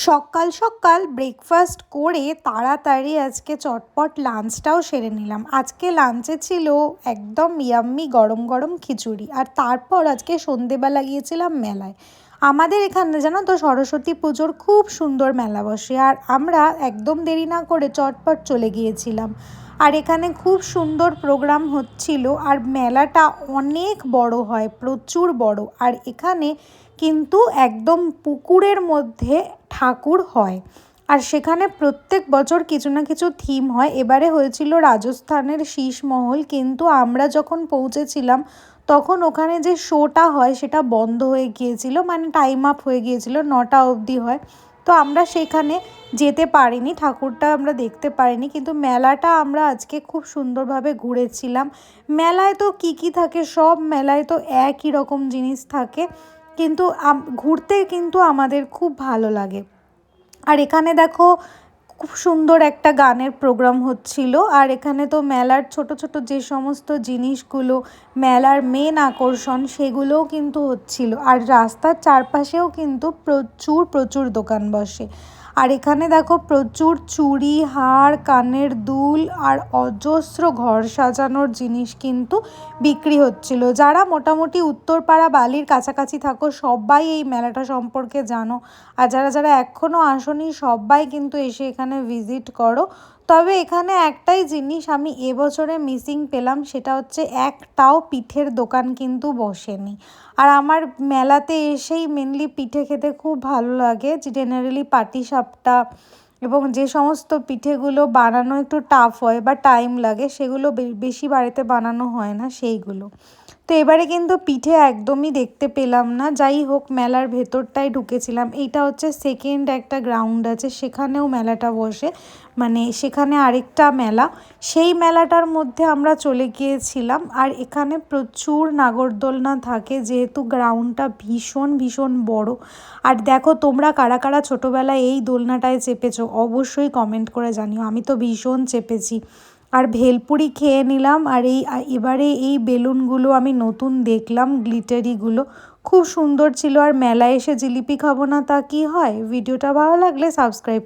সকাল সকাল ব্রেকফাস্ট করে তাড়াতাড়ি আজকে চটপট লাঞ্চটাও সেরে নিলাম। আজকে লাঞ্চে ছিল একদম ইয়াম্মি গরম গরম খিচুড়ি, আর তারপর আজকে সন্ধেবেলা গিয়েছিলাম মেলায়। আমাদের এখানে জানো তো সরস্বতী পুজোর খুব সুন্দর মেলা বসে, আর আমরা একদম দেরি না করে চটপট চলে গিয়েছিলাম। আর এখানে খুব সুন্দর প্রোগ্রাম হচ্ছিল, আর মেলাটা অনেক বড় হয়, প্রচুর বড়। আর এখানে কিন্তু একদম পুকুরের মধ্যে ঠাকুর হয়, আর সেখানে প্রত্যেক বছর কিছু না কিছু থিম হয়। এবারে হয়েছিল রাজস্থানের শীষমহল, কিন্তু আমরা যখন পৌঁছেছিলাম তখন ওখানে যে শোটা হয় সেটা বন্ধ হয়ে গিয়েছিল, মানে টাইম আপ হয়ে গিয়েছিল, 9টা অবধি হয়। তো আমরা সেখানে যেতে পারিনি, ঠাকুরটা আমরা দেখতে পারিনি, কিন্তু মেলাটা আমরা আজকে খুব সুন্দরভাবে ঘুরেছিলাম। মেলায় তো কী থাকে, সব মেলায় তো একই রকম জিনিস থাকে, কিন্তু ঘুরতে কিন্তু আমাদের খুব ভালো লাগে। আর এখানে দেখো খুব সুন্দর একটা গানের প্রোগ্রাম হচ্ছিল, আর এখানে তো মেলার ছোট ছোট যে সমস্ত জিনিসগুলো মেলার মেন আকর্ষণ সেগুলোও কিন্তু হচ্ছিল। আর রাস্তার চারপাশেও কিন্তু প্রচুর প্রচুর দোকান বসে। আর এখানে দেখো প্রচুর চুড়ি, হার, কানের দুল আর অজস্র ঘর সাজানোর জিনিস কিন্তু বিক্রি হচ্ছিল। যারা মোটামুটি উত্তরপাড়া বালির কাছাকাছি থাকো সবাই এই মেলাটা সম্পর্কে জানো, আর যারা যারা এখনও আসোনি সবাই কিন্তু এসে এখানে ভিজিট করো। তবে এখানে একটাই জিনিস আমি এবছরে মিসিং পেলাম, সেটা হচ্ছে একটাও পিঠের দোকান কিন্তু বসেনি। আর আমার মেলাতে এসেই মেনলি পিঠে খেতে খুব ভালো লাগে, জেনারেলি পাটিসাপটা এবং যে সমস্ত পিঠেগুলো বানানো একটু টাফ হয় বা টাইম লাগে সেগুলো বেশি বাড়িতে বানানো হয় না সেইগুলো। তো এবারে কিন্তু পিঠে একদমই দেখতে পেলাম না। যাই হোক, মেলার ভেতরটায় ঢুকেছিলাম। এইটা হচ্ছে সেকেন্ড একটা গ্রাউন্ড আছে, সেখানেও মেলাটা বসে, মানে সেখানে আরেকটা মেলা, সেই মেলাটার মধ্যে আমরা চলে গিয়েছিলাম। আর এখানে প্রচুর নাগরদোলনা থাকে, যেহেতু গ্রাউন্ডটা ভীষণ ভীষণ বড়। আর দেখো তোমরা কারা কারা ছোটোবেলায় এই দোলনাটায় চেপেছো অবশ্যই কমেন্ট করে জানিও। আমি তো ভীষণ চেপেছি। আর ভেলপুরি খেয়ে নিলাম। আর এবারে এই বেলুনগুলো আমি নতুন দেখলাম, গ্লিটারিগুলো খুব সুন্দর ছিল। আর মেলায় এসে জিলিপি খাবো না তা কি হয়? ভিডিওটা ভালো লাগলে সাবস্ক্রাইব